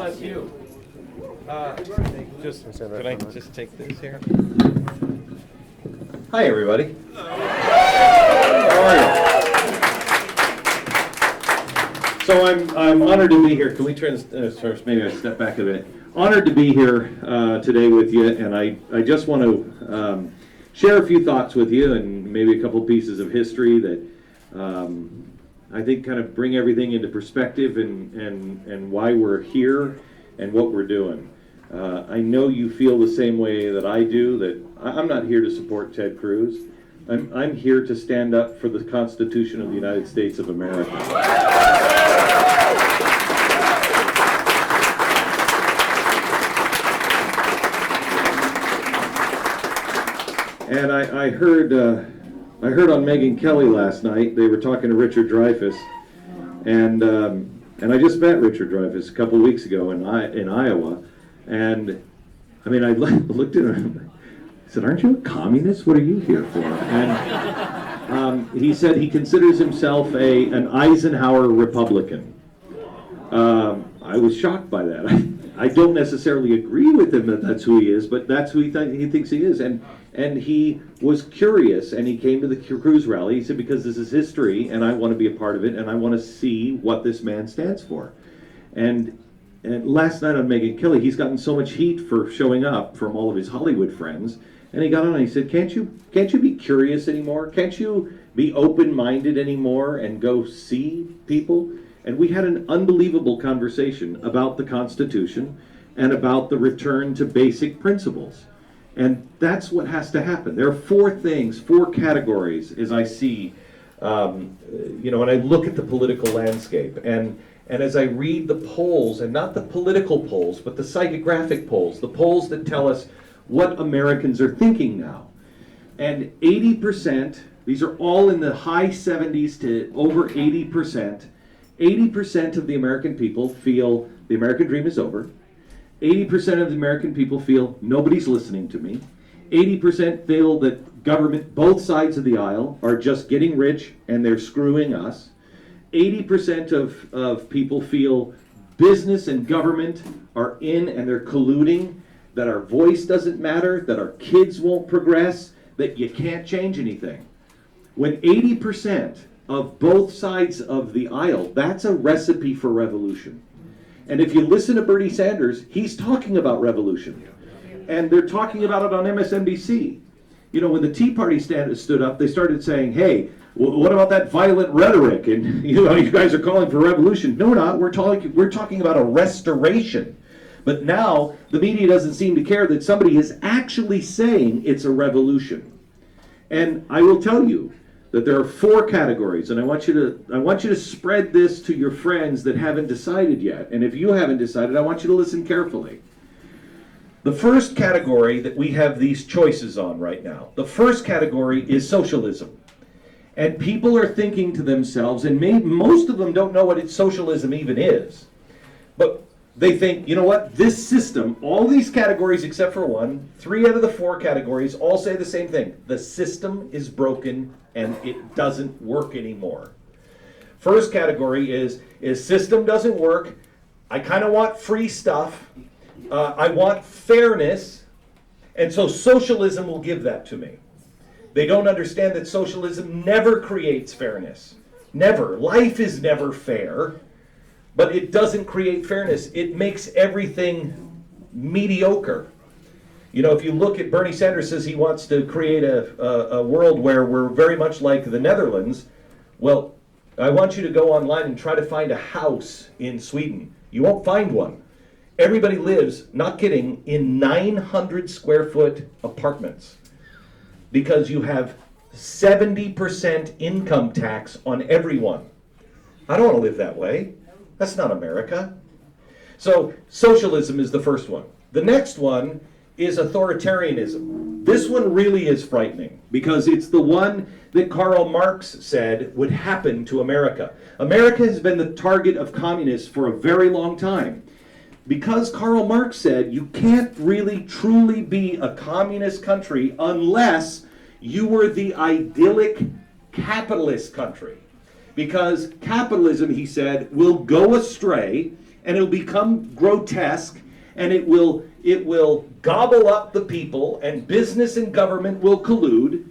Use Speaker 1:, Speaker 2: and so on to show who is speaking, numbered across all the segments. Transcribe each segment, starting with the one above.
Speaker 1: bless you. Can I just take this here? Hi, everybody. How are you? So I'm honored to be here. Can we turn this first? Maybe I step back a bit. Honored to be here today with you, and I just want to share a few thoughts with you, and maybe a couple pieces of history that I think kind of bring everything into perspective and why we're here and what we're doing. I know you feel the same way that I do, that I'm not here to support Ted Cruz. I'm here to stand up for the Constitution of the United States of America. And I heard on Megyn Kelly last night, they were talking to Richard Dreyfuss, and I just met Richard Dreyfuss a couple weeks ago in Iowa, and I mean I looked at him, I said, "Aren't you a communist? What are you here for?" And he said he considers himself an Eisenhower Republican. I was shocked by that. I don't necessarily agree with him that that's who he is, but that's who he thinks he is. And he was curious, and he came to the Cruz rally. He said, because this is history, and I want to be a part of it, and I want to see what this man stands for. And last night on Megyn Kelly, he's gotten so much heat for showing up from all of his Hollywood friends, and he got on and he said, can't you be curious anymore? Can't you be open-minded anymore and go see people? And we had an unbelievable conversation about the Constitution and about the return to basic principles. And that's what has to happen. There are four categories as I see, when I look at the political landscape. And as I read the polls, and not the political polls, but the psychographic polls, the polls that tell us what Americans are thinking now. And 80%, these are all in the high 70s to over 80%, 80% of the American people feel the American dream is over. 80% of the American people feel nobody's listening to me. 80% feel that government, both sides of the aisle, are just getting rich and they're screwing us. 80% of people feel business and government are in and they're colluding, that our voice doesn't matter, that our kids won't progress, that you can't change anything. When 80% of both sides of the aisle, that's a recipe for revolution. And if you listen to Bernie Sanders, he's talking about revolution. And they're talking about it on MSNBC. You know, when the Tea Party stood up, they started saying, hey, what about that violent rhetoric? And you guys are calling for revolution. No, we're not. We're talking about a restoration. But now the media doesn't seem to care that somebody is actually saying it's a revolution. And I will tell you that there are four categories, and I want you to spread this to your friends that haven't decided yet. And if you haven't decided, I want you to listen carefully. The first category that we have these choices on right now, the first category is socialism. And people are thinking to themselves, and most of them don't know what socialism even is, but they think, you know what, this system, all these categories except for one, 3 out of the 4 categories all say the same thing. The system is broken and it doesn't work anymore. First category is system doesn't work. I kind of want free stuff. I want fairness. And so socialism will give that to me. They don't understand that socialism never creates fairness. Never. Life is never fair. But it doesn't create fairness. It makes everything mediocre. You know, if you look at Bernie Sanders says he wants to create a world where we're very much like the Netherlands. Well, I want you to go online and try to find a house in Sweden. You won't find one. Everybody lives, not kidding, in 900 square foot apartments because you have 70% income tax on everyone. I don't want to live that way. That's not America. So socialism is the first one. The next one is authoritarianism. This one really is frightening because it's the one that Karl Marx said would happen to America. America has been the target of communists for a very long time. Because Karl Marx said you can't really truly be a communist country unless you were the idyllic capitalist country. Because capitalism, he said, will go astray
Speaker 2: and it'll become grotesque, and it will gobble up the people, and business and government will collude,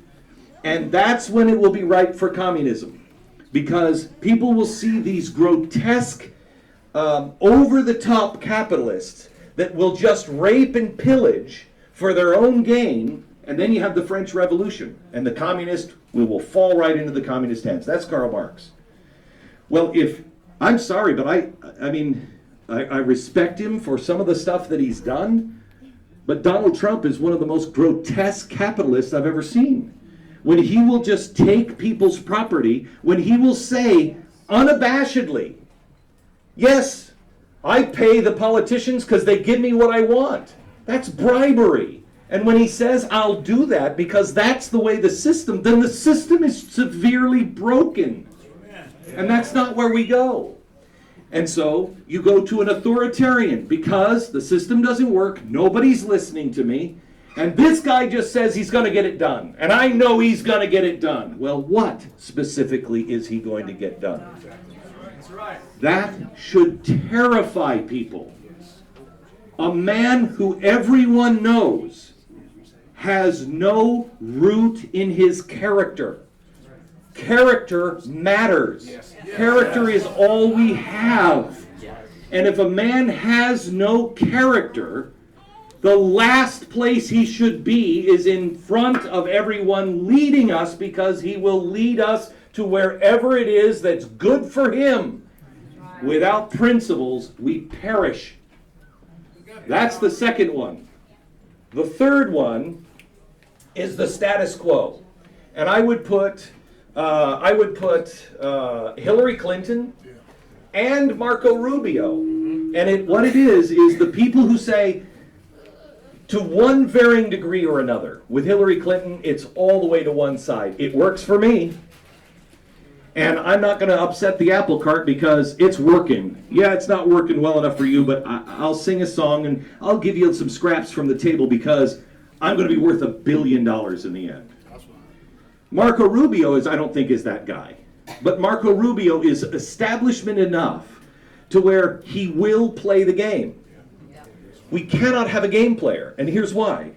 Speaker 2: and that's when it will be ripe for communism. Because people will see these grotesque, over-the-top capitalists that will just rape and pillage for their own gain, and then you have the French Revolution, and the communist will fall right into the communist hands. That's Karl Marx. Well, I'm sorry, but I respect him for some of the stuff that he's done, but Donald Trump is one of the most grotesque capitalists I've ever seen. When he will just take people's property, when he will say unabashedly, yes, I pay the politicians because they give me what I want. That's bribery. And when he says, I'll do that because that's the way the system, then the system is severely broken. And that's not where we go. And so you go to an authoritarian because the system doesn't work, nobody's listening to me, and this guy just says he's going to get it done. And I know he's going to get it done. Well, what specifically is he going to get done? That should terrify people. A man who everyone knows has no root in his character. Character matters. Character is all we have. And if a man has no character, the last place he should be is in front of everyone leading us, because he will lead us to wherever it is that's good for him. Without principles, we perish. That's the second one. The third one is the status quo. And I would put Hillary Clinton and Marco Rubio. And what it is the people who say, to one varying degree or another, with Hillary Clinton, it's all the way to one side. It works for me. And I'm not going to upset the apple cart because it's working. Yeah, it's not working well enough for you, but I'll sing a song and I'll give you some scraps from the table because I'm going to be worth $1 billion in the end. Marco Rubio I don't think is that guy. But Marco Rubio is establishment enough to where he will play the game. We cannot have a game player, and here's why.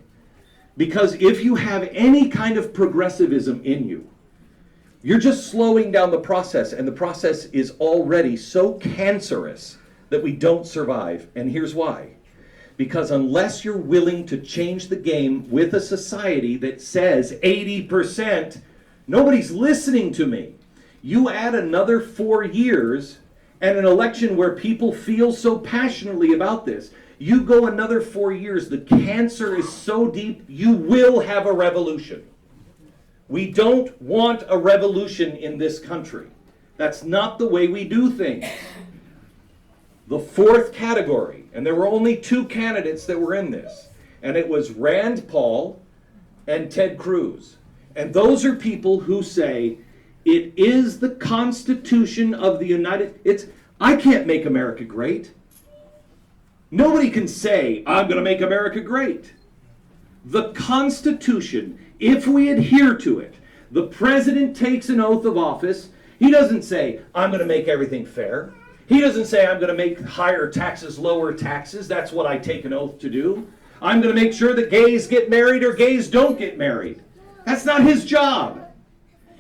Speaker 2: Because if you have any kind of progressivism in you, you're just slowing down the process, and the process is already so cancerous that we don't survive. And here's why. Because unless you're willing to change the game with a society that says 80%, nobody's listening to me. You add another 4 years and an election where people feel so passionately about this, you go another 4 years, the cancer is so deep, you will have a revolution. We don't want a revolution in this country. That's not the way we do things. The fourth category, and there were only 2 candidates that were in this, and it was Rand Paul and Ted Cruz. And those are people who say, it is the Constitution of the I can't make America great. Nobody can say, I'm going to make America great. The Constitution, if we adhere to it, the president takes an oath of office. He doesn't say, I'm going to make everything fair. He doesn't say, I'm going to make higher taxes, lower taxes. That's what I take an oath to do. I'm going to make sure that gays get married or gays don't get married. That's not his job.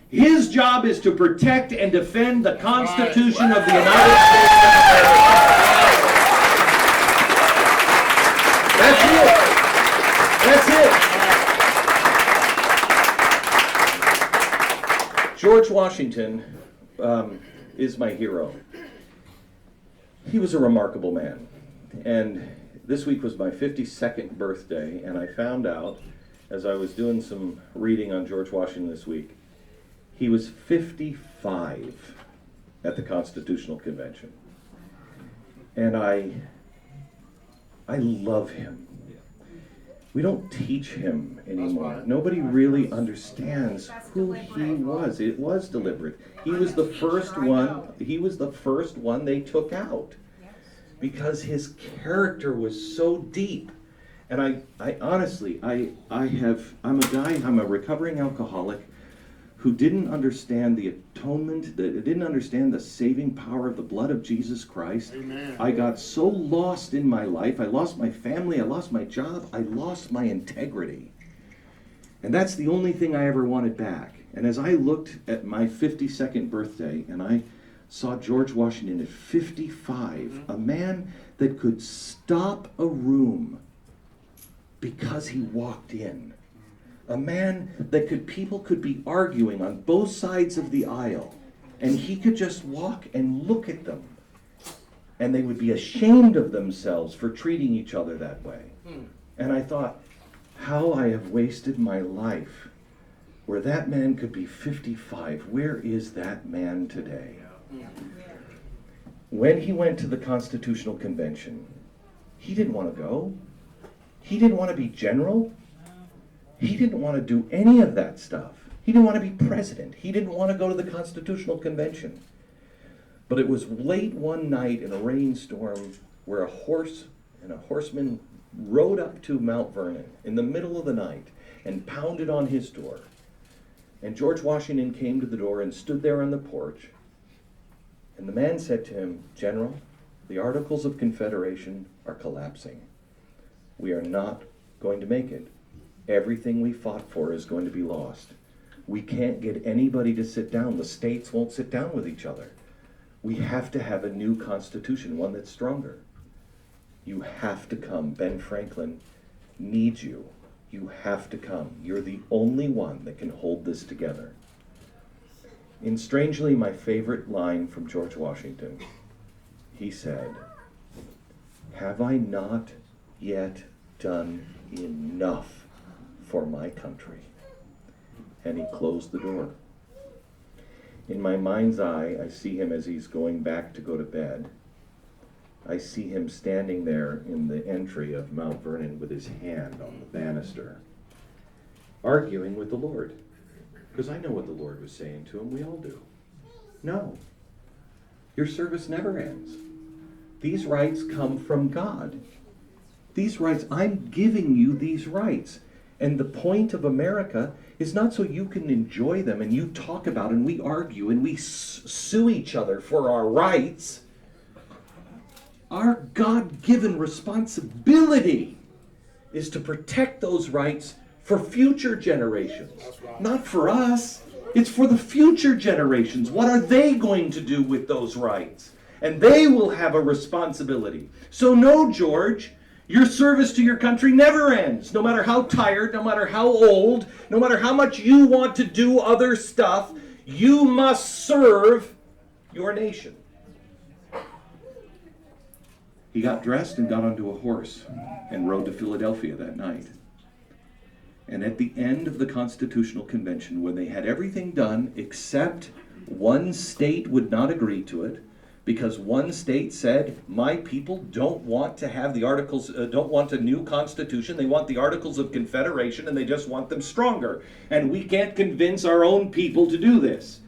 Speaker 2: His job is to protect and defend the Constitution of the United States of America. That's it. That's it. George Washington is my hero. He was a remarkable man. And this week was my 52nd birthday, and I found out, as I was doing some reading on George Washington this week, he was 55 at the Constitutional Convention. And I love him. We don't teach him anymore. Nobody really understands who he was. It was deliberate. He was the first one. He was the first one they took out because his character was so deep. And I honestly, I'm a recovering alcoholic who didn't understand the atonement, that didn't understand the saving power of the blood of Jesus Christ.
Speaker 3: Amen.
Speaker 2: I got so lost in my life. I lost my family. I lost my job. I lost my integrity. And that's the only thing I ever wanted back. And as I looked at my 52nd birthday and I saw George Washington at 55, a man that could stop a room because he walked in. A man that people could be arguing on both sides of the aisle, and he could just walk and look at them, and they would be ashamed of themselves for treating each other that way. And I thought, how I have wasted my life where that man could be 55. Where is that man today? When he went to the Constitutional Convention, he didn't want to go. He didn't want to be general. He didn't want to do any of that stuff. He didn't want to be president. He didn't want to go to the Constitutional Convention. But it was late one night in a rainstorm where a horse and a horseman rode up to Mount Vernon in the middle of the night and pounded on his door. And George Washington came to the door and stood there on the porch. And the man said to him, "General, the Articles of Confederation are collapsing. We are not going to make it. Everything we fought for is going to be lost. We can't get anybody to sit down. The states won't sit down with each other. We have to have a new constitution, one that's stronger. You have to come. Ben Franklin needs you. You have to come. You're the only one that can hold this together." In strangely my favorite line from George Washington, he said, "Have I not yet done enough for my country?" And he closed the door. In my mind's eye, I see him as he's going back to go to bed. I see him standing there in the entry of Mount Vernon with his hand on the banister, arguing with the Lord. Because I know what the Lord was saying to him. We all do. No. Your service never ends. These rights come from God. These rights, I'm giving you these rights. And the point of America is not so you can enjoy them and you talk about and we argue and we sue each other for our rights. Our God-given responsibility is to protect those rights for future generations. Not for us. It's for the future generations. What are they going to do with those rights? And they will have a responsibility. So no, George, your service to your country never ends. No matter how tired, no matter how old, no matter how much you want to do other stuff, you must serve your nation. He got dressed and got onto a horse and rode to Philadelphia that night. And at the end of the Constitutional Convention, when they had everything done except one state would not agree to it, because one state said, my people don't want to have the Articles, don't want a new constitution, they want the Articles of Confederation and they just want them stronger. And we can't convince our own people to do this.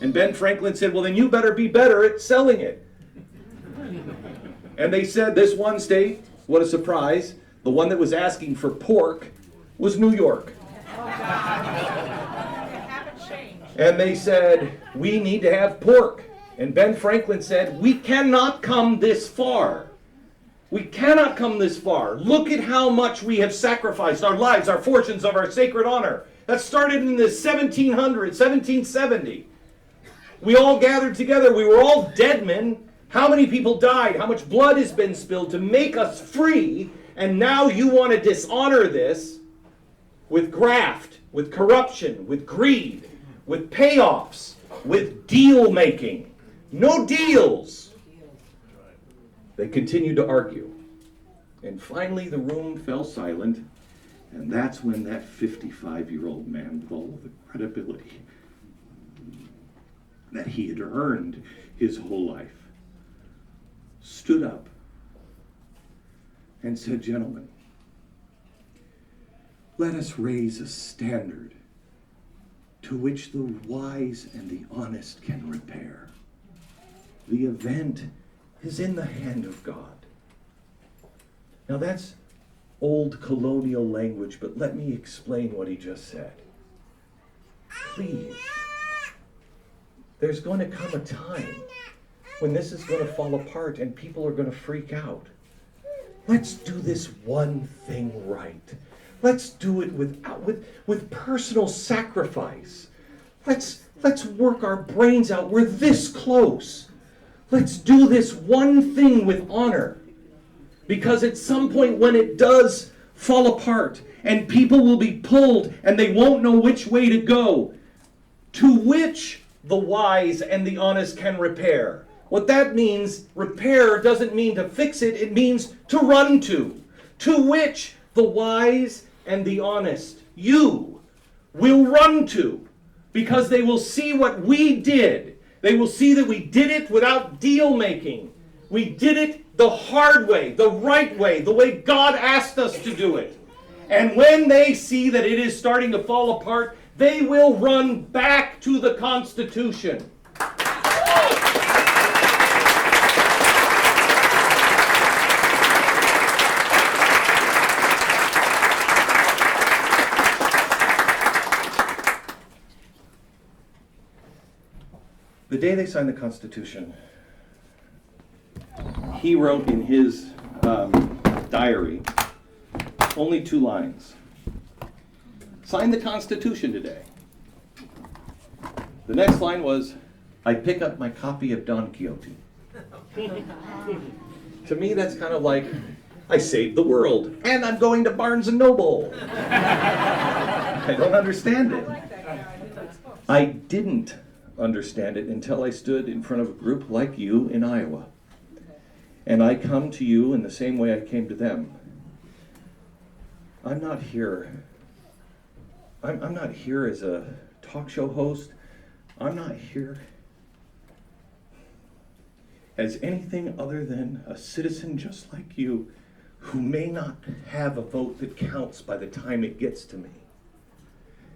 Speaker 2: And Ben Franklin said, well then you better be better at selling it. And they said this one state, what a surprise, the one that was asking for pork was New York. And they said, we need to have pork. And Ben Franklin said, we cannot come this far. We cannot come this far. Look at how much we have sacrificed our lives, our fortunes, of our sacred honor. That started in the 1770. We all gathered together. We were all dead men. How many people died? How much blood has been spilled to make us free? And now you want to dishonor this with graft, with corruption, with greed, with payoffs, with deal making. No deals. They continued to argue. And finally the room fell silent. And that's when that 55-year-old man, with all of the credibility that he had earned his whole life, stood up and said, gentlemen, let us raise a standard to which the wise and the honest can repair. The event is in the hand of God. Now that's old colonial language, but let me explain what he just said. please, there's going to come a time when this is going to fall apart and people are going to freak out. Let's do this one thing right. Let's do it with personal sacrifice. Let's work our brains out. We're this close. Let's do this one thing with honor. Because at some point when it does fall apart and people will be pulled and they won't know which way to go, to which the wise and the honest can repair. What that means, repair doesn't mean to fix it, it means to run to which the wise and the honest, you, will run to, because they will see what we did. They will see that we did it without deal making. We did it the hard way, the right way, the way God asked us to do it. And when they see that it is starting to fall apart, they will run back to the Constitution. The day they signed the Constitution, he wrote in his diary only 2 lines. Sign the Constitution today. The next line was, I pick up my copy of Don Quixote. To me, that's kind of like, I saved the world, and I'm going to Barnes & Noble. I don't understand it. I didn't understand it until I stood in front of a group like you in Iowa. And I come to you in the same way I came to them. I'm not here as a talk show host. I'm not here as anything other than a citizen just like you who may not have a vote that counts by the time it gets to me.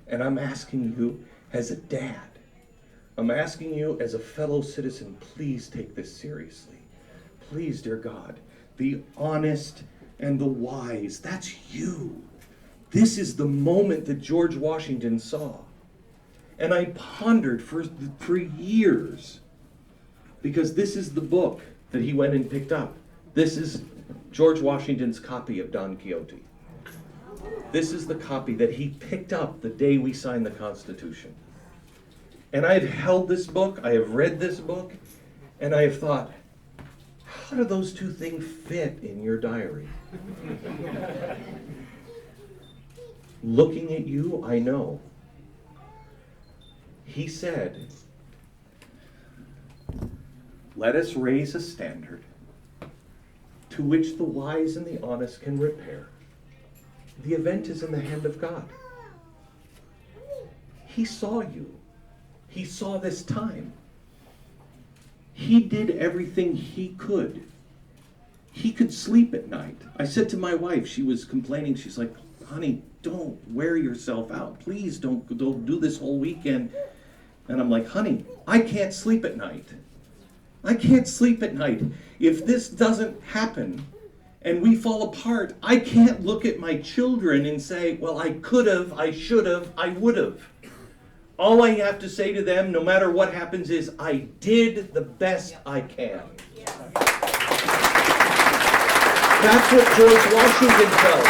Speaker 2: And I'm asking you as a dad, I'm asking you as a fellow citizen, please take this seriously. Please, dear God, the honest and the wise, that's you. This is the moment that George Washington saw. And I pondered for years, because this is the book that he went and picked up. This is George Washington's copy of Don Quixote. This is the copy that he picked up the day we signed the Constitution. And I have held this book, I have read this book, and I have thought, how do those 2 things fit in your diary? Looking at you, I know. He said, let us raise a standard to which the wise and the honest can repair. The event is in the hand of God. He saw you. He saw this time. He did everything he could. He could sleep at night. I said to my wife, she was complaining, she's like, honey, don't wear yourself out. Please don't do this whole weekend. And I'm like, honey, I can't sleep at night. I can't sleep at night. If this doesn't happen and we fall apart, I can't look at my children and say, well, I could have, I should have, I would have. All I have to say to them, no matter what happens, is I did the best I can. That's what George Washington felt.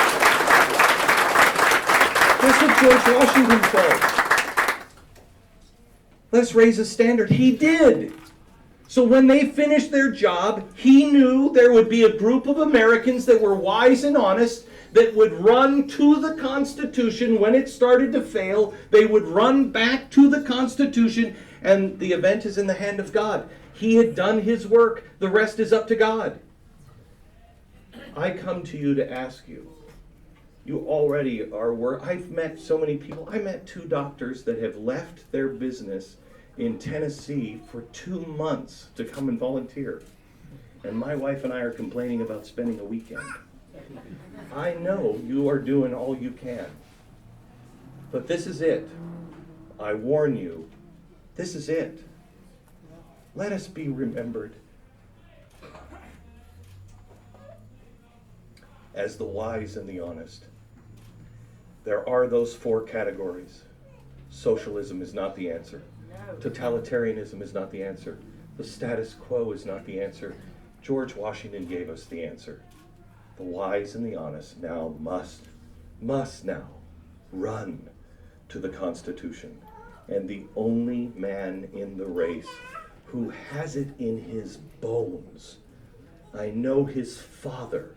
Speaker 2: That's what George Washington felt. Let's raise a standard. He did. So when they finished their job, he knew there would be a group of Americans that were wise and honest that would run to the Constitution when it started to fail. They would run back to the Constitution, and the event is in the hand of God. He had done his work. The rest is up to God. I come to you to ask you. You already are I've met so many people. I met 2 doctors that have left their business in Tennessee for 2 months to come and volunteer. And my wife and I are complaining about spending a weekend. I know you are doing all you can. But this is it. I warn you, this is it. Let us be remembered as the wise and the honest. There are those 4 categories. Socialism is not the answer. Totalitarianism is not the answer. The status quo is not the answer. George Washington gave us the answer. The wise and the honest now must now run to the Constitution. And the only man in the race who has it in his bones. I know his father.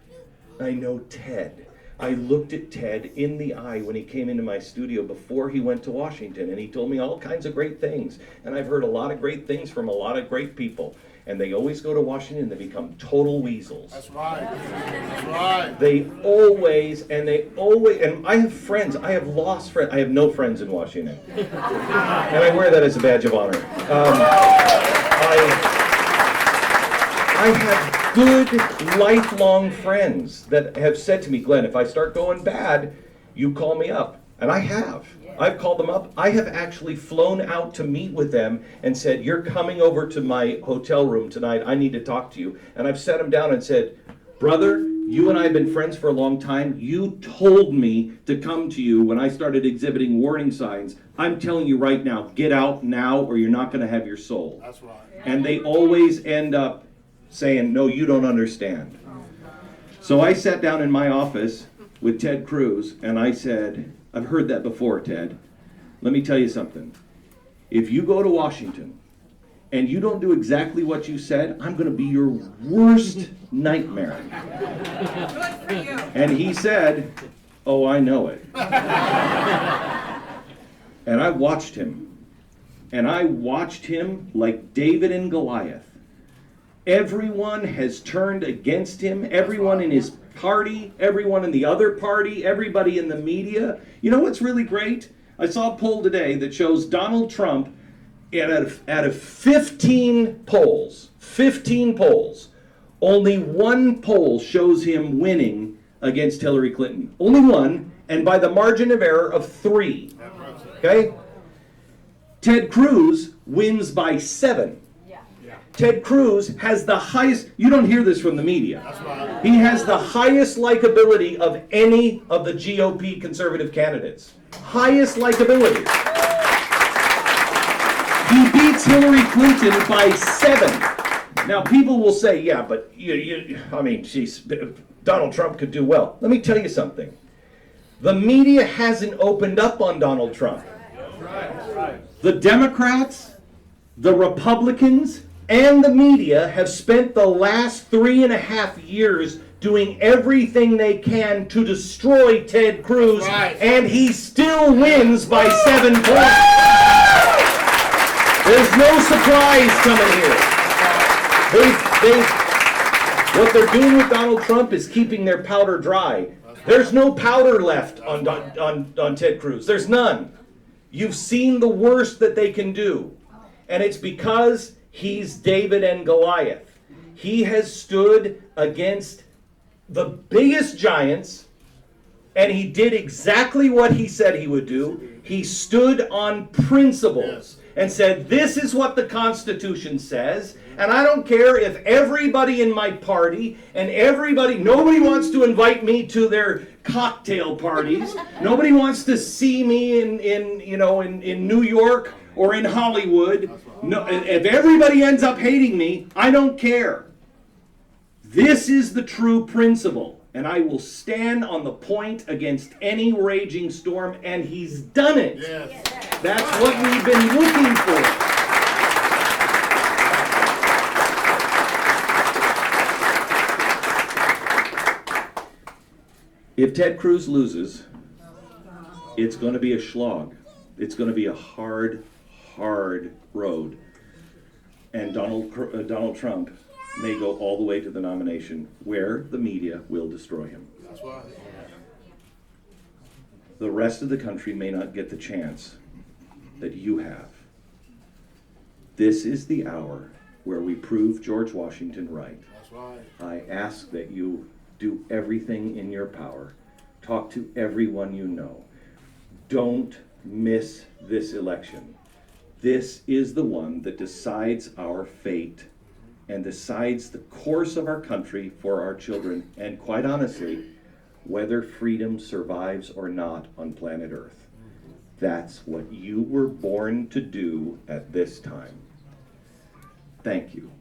Speaker 2: I know Ted. I looked at Ted in the eye when he came into my studio before he went to Washington, and he told me all kinds of great things. And I've heard a lot of great things from a lot of great people. And they always go to Washington and they become total weasels.
Speaker 3: That's right. That's right.
Speaker 2: They always, and I have friends, I have lost friends, I have no friends in Washington. And I wear that as a badge of honor. I have good, lifelong friends that have said to me, Glenn, if I start going bad, you call me up. And I have. I've called them up. I have actually flown out to meet with them and said, you're coming over to my hotel room tonight. I need to talk to you. And I've sat them down and said, brother, you and I have been friends for a long time. You told me to come to you when I started exhibiting warning signs. I'm telling you right now, get out now or you're not going to have your soul.
Speaker 3: That's right.
Speaker 2: And they always end up saying, no, you don't understand. So I sat down in my office with Ted Cruz and I said, I've heard that before, Ted. Let me tell you something. If you go to Washington and you don't do exactly what you said, I'm going to be your worst nightmare.
Speaker 4: Good for you.
Speaker 2: And he said, oh, I know it. And I watched him. And I watched him like David and Goliath. Everyone has turned against him. Everyone in his party, everyone in the other party, everybody in the media. You know what's really great? I saw a poll today that shows Donald Trump out of 15 polls, only one poll shows him winning against Hillary Clinton. Only one, and by the margin of error of 3. Okay? Ted Cruz wins by 7. Ted Cruz has the highest, you don't hear this from the media.
Speaker 3: That's right.
Speaker 2: He has the highest likability of any of the GOP conservative candidates. Highest likability. He beats Hillary Clinton by 7. Now people will say, yeah, but Donald Trump could do well. Let me tell you something. The media hasn't opened up on Donald Trump. The Democrats, the Republicans, and the media have spent the last 3.5 years doing everything they can to destroy Ted Cruz,
Speaker 3: right.
Speaker 2: And he still wins by 7 points. There's no surprise coming here. What they're doing with Donald Trump is keeping their powder dry. There's no powder left on Ted Cruz. There's none. You've seen the worst that they can do. And it's because he's David and Goliath. He has stood against the biggest giants, and he did exactly what he said he would do. He stood on principles and said, this is what the Constitution says, and I don't care if everybody in my party and nobody wants to invite me to their cocktail parties. Nobody wants to see me in New York or in Hollywood. No, if everybody ends up hating me, I don't care. This is the true principle, and I will stand on the point against any raging storm, and he's done it.
Speaker 3: Yes.
Speaker 2: That's what we've been looking for. If Ted Cruz loses, it's going to be a slog. It's going to be a hard road. And Donald Trump may go all the way to the nomination, where the media will destroy him.
Speaker 3: That's right.
Speaker 2: The rest of the country may not get the chance that you have. This is the hour where we prove George Washington right.
Speaker 3: That's right.
Speaker 2: I ask that you do everything in your power. Talk to everyone you know. Don't miss this election. This is the one that decides our fate and decides the course of our country for our children, and quite honestly, whether freedom survives or not on planet Earth. That's what you were born to do at this time. Thank you.